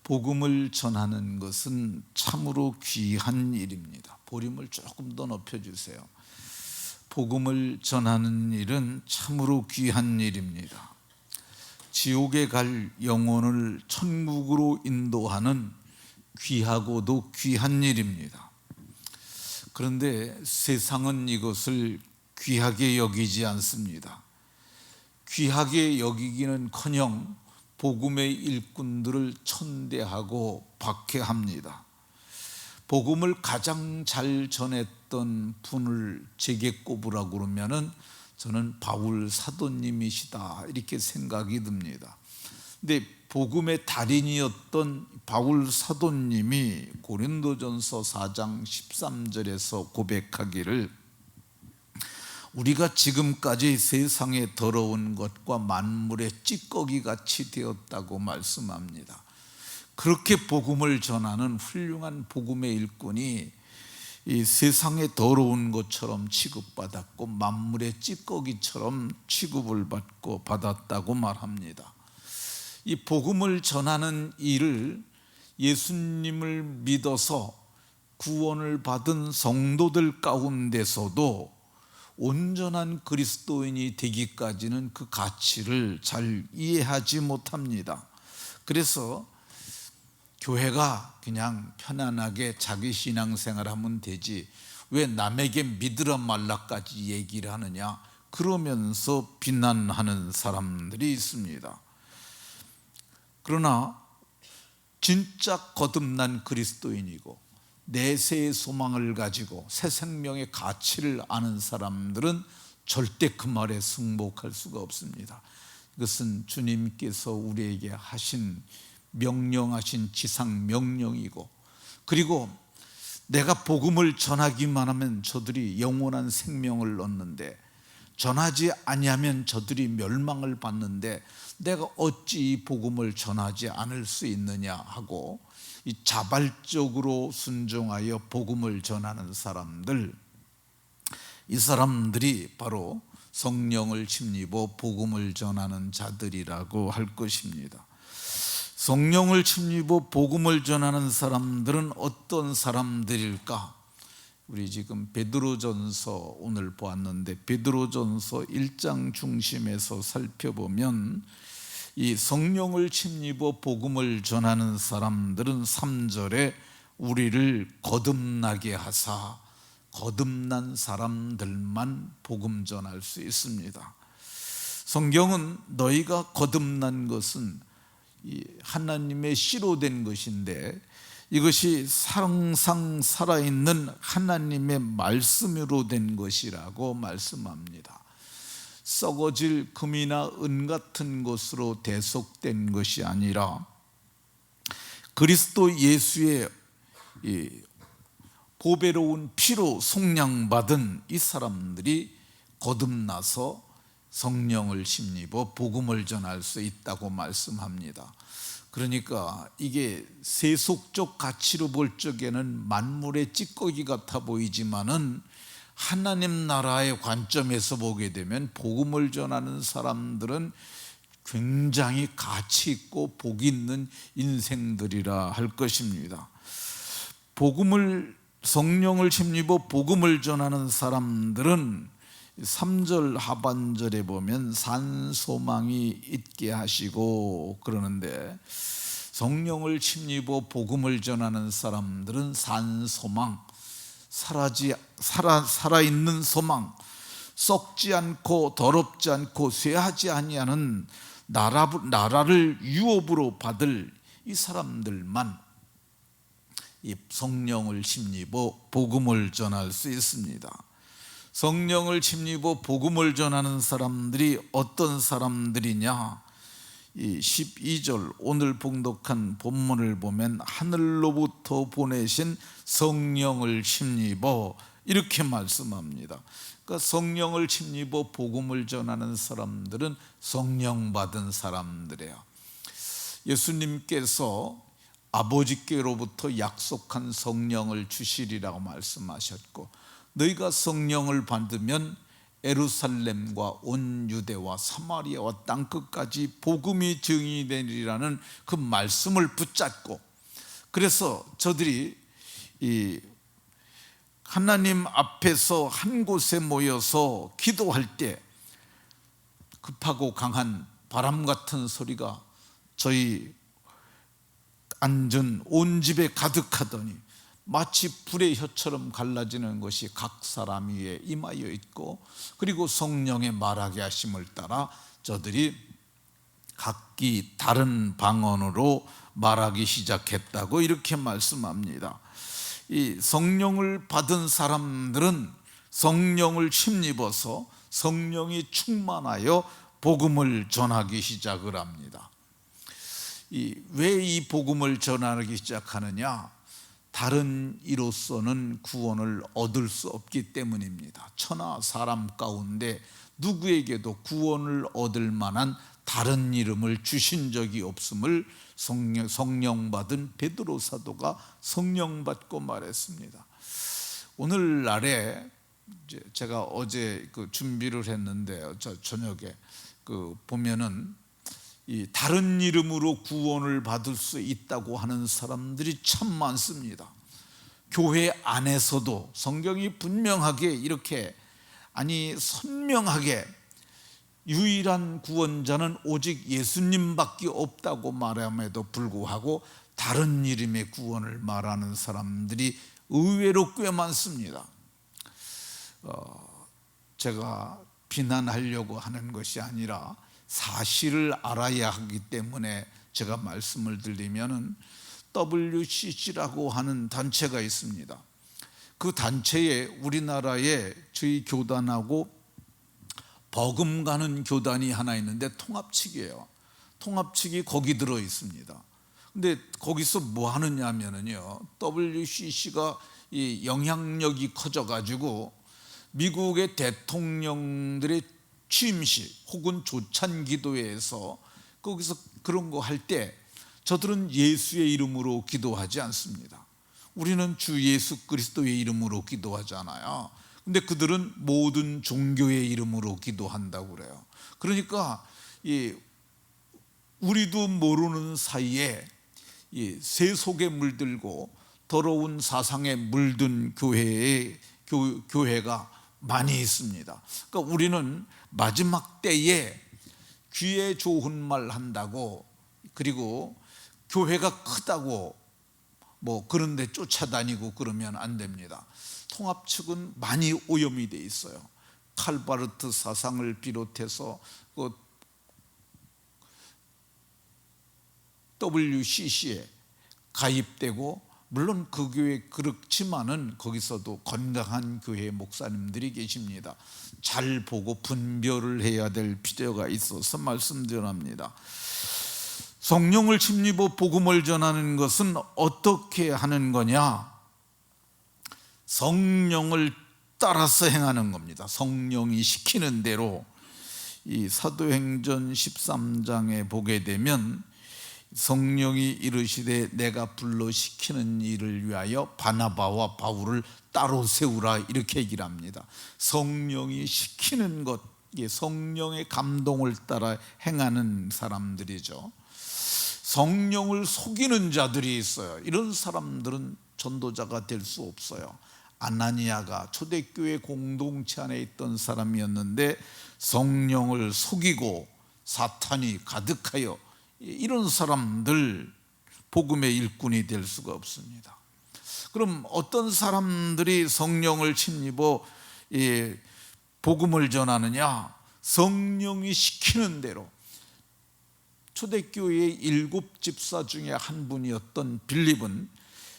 복음을 전하는 것은 참으로 귀한 일입니다. 볼륨을 조금 더 높여주세요. 복음을 전하는 일은 참으로 귀한 일입니다. 지옥에 갈 영혼을 천국으로 인도하는 귀하고도 귀한 일입니다. 그런데 세상은 이것을 귀하게 여기지 않습니다. 귀하게 여기기는커녕 복음의 일꾼들을 천대하고 박해합니다. 복음을 가장 잘 전했던 분을 제게 꼽으라고 그러면은 저는 바울 사도님이시다 이렇게 생각이 듭니다. 근데 복음의 달인이었던 바울 사도님이 고린도전서 4장 13절에서 고백하기를 우리가 지금까지 세상에 더러운 것과 만물의 찌꺼기같이 되었다고 말씀합니다. 그렇게 복음을 전하는 훌륭한 복음의 일꾼이 이 세상에 더러운 것처럼 취급받았고 만물의 찌꺼기처럼 취급을 받고 받았다고 말합니다. 이 복음을 전하는 일을 예수님을 믿어서 구원을 받은 성도들 가운데서도 온전한 그리스도인이 되기까지는 그 가치를 잘 이해하지 못합니다. 그래서 교회가 그냥 편안하게 자기 신앙생활 하면 되지 왜 남에게 믿으라 말라까지 얘기를 하느냐 그러면서 비난하는 사람들이 있습니다. 그러나 진짜 거듭난 그리스도인이고 내세의 소망을 가지고 새 생명의 가치를 아는 사람들은 절대 그 말에 승복할 수가 없습니다. 이것은 주님께서 우리에게 하신 명령하신 지상 명령이고, 그리고 내가 복음을 전하기만 하면 저들이 영원한 생명을 얻는데 전하지 아니하면 저들이 멸망을 받는데 내가 어찌 이 복음을 전하지 않을 수 있느냐 하고 이 자발적으로 순종하여 복음을 전하는 사람들, 이 사람들이 바로 성령을 힘입어 복음을 전하는 자들이라고 할 것입니다. 성령을 힘입어 복음을 전하는 사람들은 어떤 사람들일까? 우리 지금 베드로전서 오늘 보았는데 베드로전서 1장 중심에서 살펴보면 이 성령을 힘입어 복음을 전하는 사람들은 3절에 우리를 거듭나게 하사 거듭난 사람들만 복음 전할 수 있습니다. 성경은 너희가 거듭난 것은 하나님의 씨로 된 것인데 이것이 항상 살아있는 하나님의 말씀으로 된 것이라고 말씀합니다. 썩어질 금이나 은 같은 것으로 대속된 것이 아니라 그리스도 예수의 보배로운 피로 속량받은 이 사람들이 거듭나서 성령을 힘입어 복음을 전할 수 있다고 말씀합니다. 그러니까 이게 세속적 가치로 볼 적에는 만물의 찌꺼기 같아 보이지만은 하나님 나라의 관점에서 보게 되면 복음을 전하는 사람들은 굉장히 가치 있고 복 있는 인생들이라 할 것입니다. 성령을 힘입어 복음을 전하는 사람들은 3절 하반절에 보면 산 소망이 있게 하시고 그러는데 성령을 힘입어 복음을 전하는 사람들은 산 소망, 살아있는 소망, 썩지 않고 더럽지 않고 쇠하지 아니하는 나라를 유업으로 받을 이 사람들만 이 성령을 힘입어 복음을 전할 수 있습니다. 성령을 힘입어 복음을 전하는 사람들이 어떤 사람들이냐? 이 12절 오늘 봉독한 본문을 보면 하늘로부터 보내신 성령을 힘입어 이렇게 말씀합니다. 그러니까 성령을 힘입어 복음을 전하는 사람들은 성령 받은 사람들이에요. 예수님께서 아버지께로부터 약속한 성령을 주시리라고 말씀하셨고 너희가 성령을 받으면 예루살렘과 온 유대와 사마리아와 땅끝까지 복음이 증언되리라는 그 말씀을 붙잡고, 그래서 저들이 이 하나님 앞에서 한 곳에 모여서 기도할 때 급하고 강한 바람 같은 소리가 저희 앉은 온 집에 가득하더니 마치 불의 혀처럼 갈라지는 것이 각 사람 위에 임하여 있고, 그리고 성령의 말하게 하심을 따라 저들이 각기 다른 방언으로 말하기 시작했다고 이렇게 말씀합니다. 이 성령을 받은 사람들은 성령을 힘입어서 성령이 충만하여 복음을 전하기 시작을 합니다. 왜 이 복음을 전하기 시작하느냐? 다른 이로서는 구원을 얻을 수 없기 때문입니다. 천하 사람 가운데 누구에게도 구원을 얻을 만한 다른 이름을 주신 적이 없음을 성령 받은 베드로 사도가 성령 받고 말했습니다. 오늘날에 제가 어제 준비를 했는데 저녁에 보면은 이 다른 이름으로 구원을 받을 수 있다고 하는 사람들이 참 많습니다. 교회 안에서도 성경이 분명하게 이렇게, 선명하게 유일한 구원자는 오직 예수님밖에 없다고 말함에도 불구하고 다른 이름의 구원을 말하는 사람들이 의외로 꽤 많습니다. 제가 비난하려고 하는 것이 아니라 사실을 알아야 하기 때문에 제가 말씀을 드리면은 WCC라고 하는 단체가 있습니다. 그 단체에 우리나라에 저희 교단하고 버금가는 교단이 하나 있는데 통합측이에요. 통합측이 거기 들어 있습니다. 근데 거기서 뭐 하느냐면요, WCC가 이 영향력이 커져가지고 미국의 대통령들의 취임식 혹은 조찬기도회에서 거기서 그런 거 할 때 저들은 예수의 이름으로 기도하지 않습니다. 우리는 주 예수 그리스도의 이름으로 기도하잖아요. 근데 그들은 모든 종교의 이름으로 기도한다고 그래요. 그러니까 우리도 모르는 사이에 새 속에 물들고 더러운 사상에 물든 교회가 많이 있습니다. 그러니까 우리는 마지막 때에 귀에 좋은 말 한다고, 그리고 교회가 크다고 뭐 그런데 쫓아다니고 그러면 안 됩니다. 통합 측은 많이 오염이 돼 있어요. 칼바르트 사상을 비롯해서 WCC에 가입되고, 물론 그 교회 그렇지만은 거기서도 건강한 교회 목사님들이 계십니다. 잘 보고 분별을 해야 될 필요가 있어서 말씀드립니다. 성령을 힘입어 복음을 전하는 것은 어떻게 하는 거냐? 성령을 따라서 행하는 겁니다. 성령이 시키는 대로. 이 사도행전 13장에 보게 되면 성령이 이르시되 내가 불러 시키는 일을 위하여 바나바와 바울을 따로 세우라, 이렇게 얘기를 합니다. 성령이 시키는 것, 성령의 감동을 따라 행하는 사람들이죠. 성령을 속이는 자들이 있어요. 이런 사람들은 전도자가 될 수 없어요. 아나니아가 초대교회 공동체 안에 있던 사람이었는데 성령을 속이고 사탄이 가득하여, 이런 사람들 복음의 일꾼이 될 수가 없습니다. 그럼 어떤 사람들이 성령을 힘입어 복음을 전하느냐? 성령이 시키는 대로. 초대교회의 7 집사 중에 한 분이었던 빌립은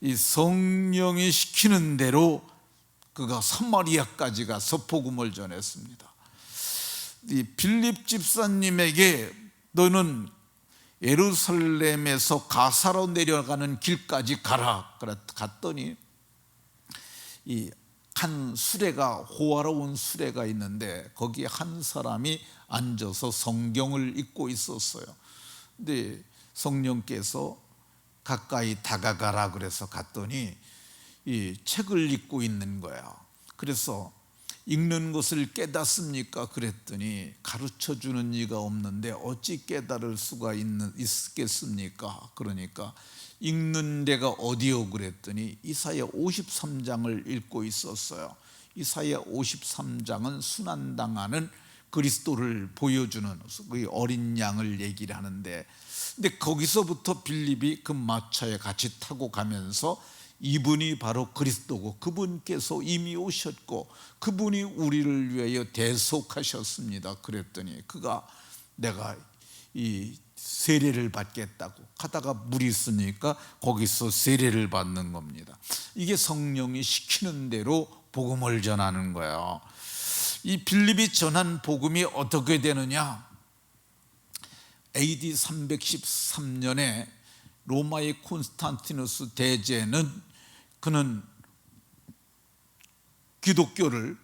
이 성령이 시키는 대로 그가 사마리아까지 가서 복음을 전했습니다. 이 빌립 집사님에게 너는 예루살렘에서 가사로 내려가는 길까지 가라 갔더니 이 한 수레가, 호화로운 수레가 있는데 거기에 한 사람이 앉아서 성경을 읽고 있었어요. 근데 성령께서 가까이 다가가라 그래서 갔더니 이 책을 읽고 있는 거야. 그래서 읽는 것을 깨닫습니까? 그랬더니 가르쳐 주는 이가 없는데 어찌 깨달을 수가 있겠습니까? 그러니까 읽는 데가 어디요? 그랬더니 이사야 53장을 읽고 있었어요. 이사야 53장은 순환당하는 그리스도를 보여주는 그 어린 양을 얘기를 하는데, 근데 거기서부터 빌립이 그 마차에 같이 타고 가면서 이분이 바로 그리스도고 그분께서 이미 오셨고 그분이 우리를 위하여 대속하셨습니다. 그랬더니 그가 내가 이 세례를 받겠다고 가다가 물이 있으니까 거기서 세례를 받는 겁니다. 이게 성령이 시키는 대로 복음을 전하는 거예요. 이 빌립이 전한 복음이 어떻게 되느냐? AD 313년에 로마의 콘스탄티누스 대제는 그는 기독교를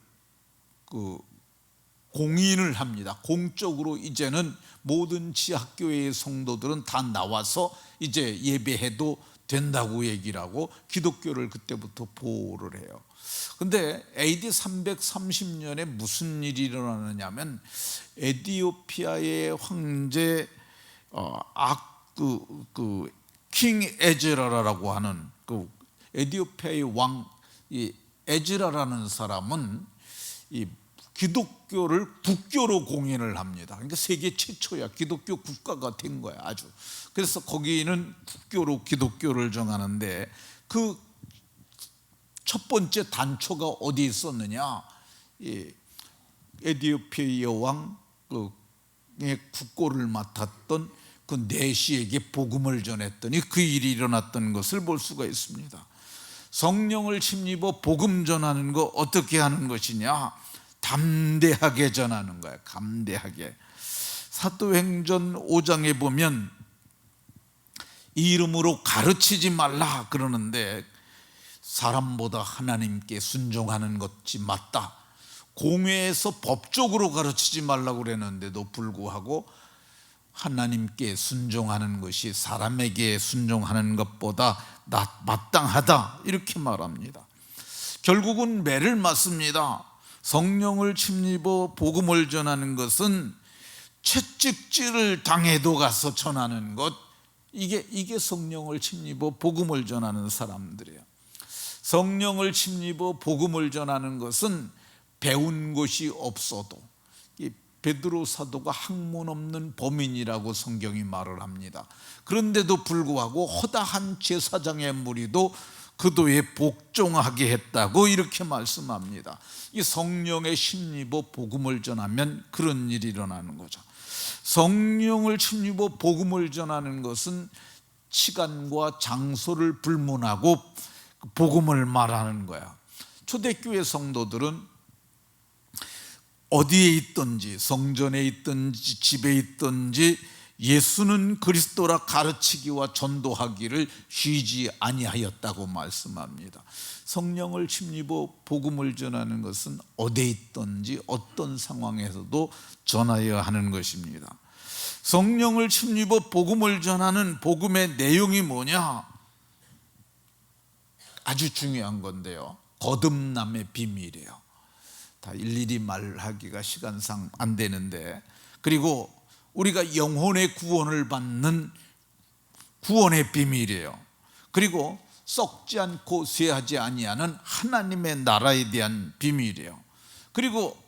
공인을 합니다. 공적으로 이제는 모든 지학교회의 성도들은 다 나와서 이제 예배해도 된다고 얘기를 하고 기독교를 그때부터 보호를 해요. 근데 AD 330년에 무슨 일이 일어나느냐면 에티오피아의 황제 킹 에즈라라고 하는 그 에티오피아의 왕 에즈라라는 사람은 이 기독교를 국교로 공인을 합니다. 그러니까 세계 최초야. 기독교 국가가 된 거야, 아주. 그래서 거기는 국교로 기독교를 정하는데 그 첫 번째 단초가 어디 있었느냐? 에티오피아의 왕의 국고를 맡았던 그 내시에게 복음을 전했더니 그 일이 일어났던 것을 볼 수가 있습니다. 성령을 힘입어 복음 전하는 거 어떻게 하는 것이냐? 담대하게 전하는 거예요. 담대하게. 사도행전 5장에 보면 이름으로 가르치지 말라 그러는데 사람보다 하나님께 순종하는 것이 맞다. 공회에서 법적으로 가르치지 말라고 그랬는데도 불구하고 하나님께 순종하는 것이 사람에게 순종하는 것보다 마땅하다 이렇게 말합니다. 결국은 매를 맞습니다. 성령을 힘입어 복음을 전하는 것은 채찍질을 당해도 가서 전하는 것, 이게 성령을 힘입어 복음을 전하는 사람들이에요. 성령을 힘입어 복음을 전하는 것은 배운 것이 없어도, 베드로 사도가 학문 없는 범인이라고 성경이 말을 합니다. 그런데도 불구하고 허다한 제사장의 무리도 그도에 복종하게 했다고 이렇게 말씀합니다. 이 성령의 힘입어 복음을 전하면 그런 일이 일어나는 거죠. 성령을 힘입어 복음을 전하는 것은 시간과 장소를 불문하고 복음을 말하는 거야. 초대교회 성도들은 어디에 있든지, 성전에 있든지 집에 있든지 예수는 그리스도라 가르치기와 전도하기를 쉬지 아니하였다고 말씀합니다. 성령을 힘입어 복음을 전하는 것은 어디에 있든지 어떤 상황에서도 전하여야 하는 것입니다. 성령을 힘입어 복음을 전하는 복음의 내용이 뭐냐? 아주 중요한 건데요, 거듭남의 비밀이에요. 다 일일이 말하기가 시간상 안 되는데, 그리고 우리가 영혼의 구원을 받는 구원의 비밀이에요. 그리고 썩지 않고 쇠하지 아니하는 하나님의 나라에 대한 비밀이에요. 그리고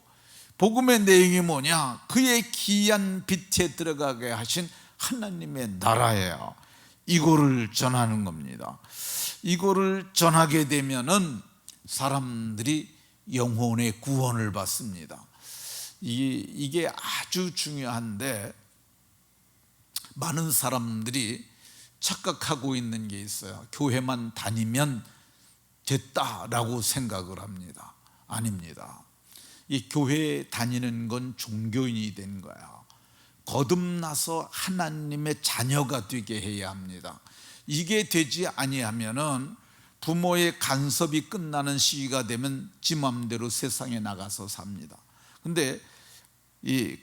복음의 내용이 뭐냐? 그의 기이한 빛에 들어가게 하신 하나님의 나라예요. 이거를 전하는 겁니다. 이거를 전하게 되면은 사람들이 영혼의 구원을 받습니다. 이게 아주 중요한데 많은 사람들이 착각하고 있는 게 있어요. 교회만 다니면 됐다라고 생각을 합니다. 아닙니다. 이 교회에 다니는 건 종교인이 된 거야. 거듭나서 하나님의 자녀가 되게 해야 합니다. 이게 되지 아니하면은 부모의 간섭이 끝나는 시기가 되면 지 맘대로 세상에 나가서 삽니다. 근데 이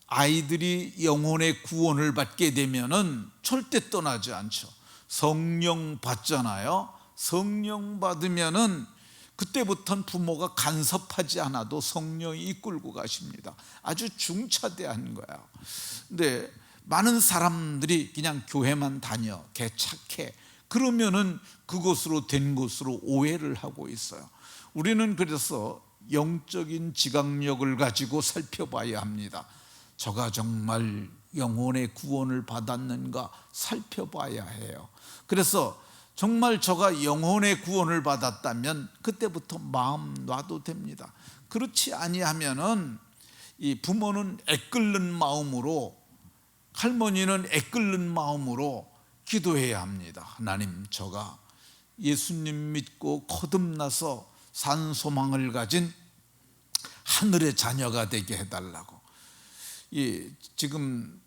아이들이 영혼의 구원을 받게 되면은 절대 떠나지 않죠. 성령 받잖아요. 성령 받으면은 그때부터는 부모가 간섭하지 않아도 성령이 이끌고 가십니다. 아주 중차대한 거야. 근데 많은 사람들이 그냥 교회만 다녀, 걔 착해, 그러면은 그것으로 된 것으로 오해를 하고 있어요. 우리는 그래서 영적인 지각력을 가지고 살펴봐야 합니다. 저가 정말 영혼의 구원을 받았는가 살펴봐야 해요. 그래서 정말 저가 영혼의 구원을 받았다면 그때부터 마음 놔도 됩니다. 그렇지 아니하면은 이 부모는 애끓는 마음으로, 할머니는 애끓는 마음으로 기도해야 합니다. 하나님, 저가 예수님 믿고 거듭나서 산 소망을 가진 하늘의 자녀가 되게 해달라고. 지금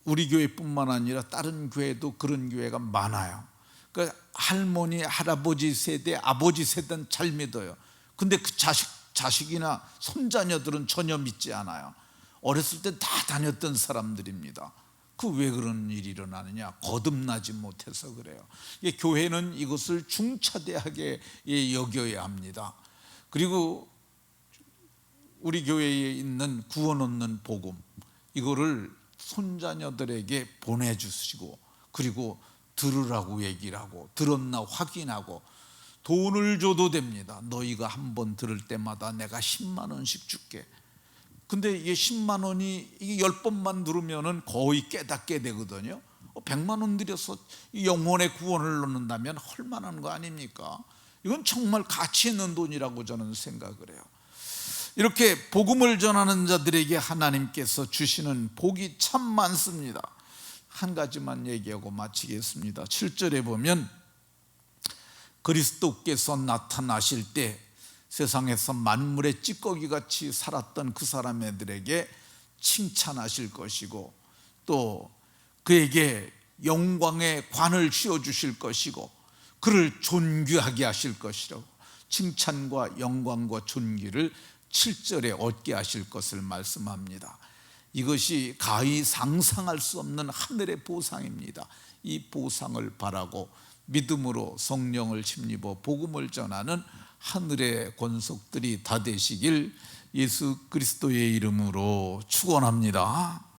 우리 교회뿐만 아니라 다른 교회도 그런 교회가 많아요. 그러니까 할머니, 할아버지 세대, 아버지 세대는 잘 믿어요. 근데 그 자식이나 손자녀들은 전혀 믿지 않아요. 어렸을 때 다 다녔던 사람들입니다. 그 왜 그런 일이 일어나느냐? 거듭나지 못해서 그래요. 교회는 이것을 중차대하게 여겨야 합니다. 그리고 우리 교회에 있는 구원 얻는 복음, 이거를 손자녀들에게 보내주시고, 그리고 들으라고 얘기를 하고, 들었나 확인하고, 돈을 줘도 됩니다. 너희가 한 번 들을 때마다 내가 10만 원씩 줄게. 근데 이게 10만 원이 이게 10번만 들으면은 거의 깨닫게 되거든요. 100만 원 들여서 영혼의 구원을 얻는다면 헐만한 거 아닙니까? 이건 정말 가치 있는 돈이라고 저는 생각을 해요. 이렇게 복음을 전하는 자들에게 하나님께서 주시는 복이 참 많습니다. 한 가지만 얘기하고 마치겠습니다. 7절에 보면 그리스도께서 나타나실 때 세상에서 만물의 찌꺼기같이 살았던 그 사람들에게 칭찬하실 것이고, 또 그에게 영광의 관을 씌워주실 것이고, 그를 존귀하게 하실 것이라고, 칭찬과 영광과 존귀를 7절에 얻게 하실 것을 말씀합니다. 이것이 가히 상상할 수 없는 하늘의 보상입니다. 이 보상을 바라고 믿음으로 성령을 힘입어 복음을 전하는 하늘의 권속들이 다 되시길 예수 그리스도의 이름으로 축원합니다.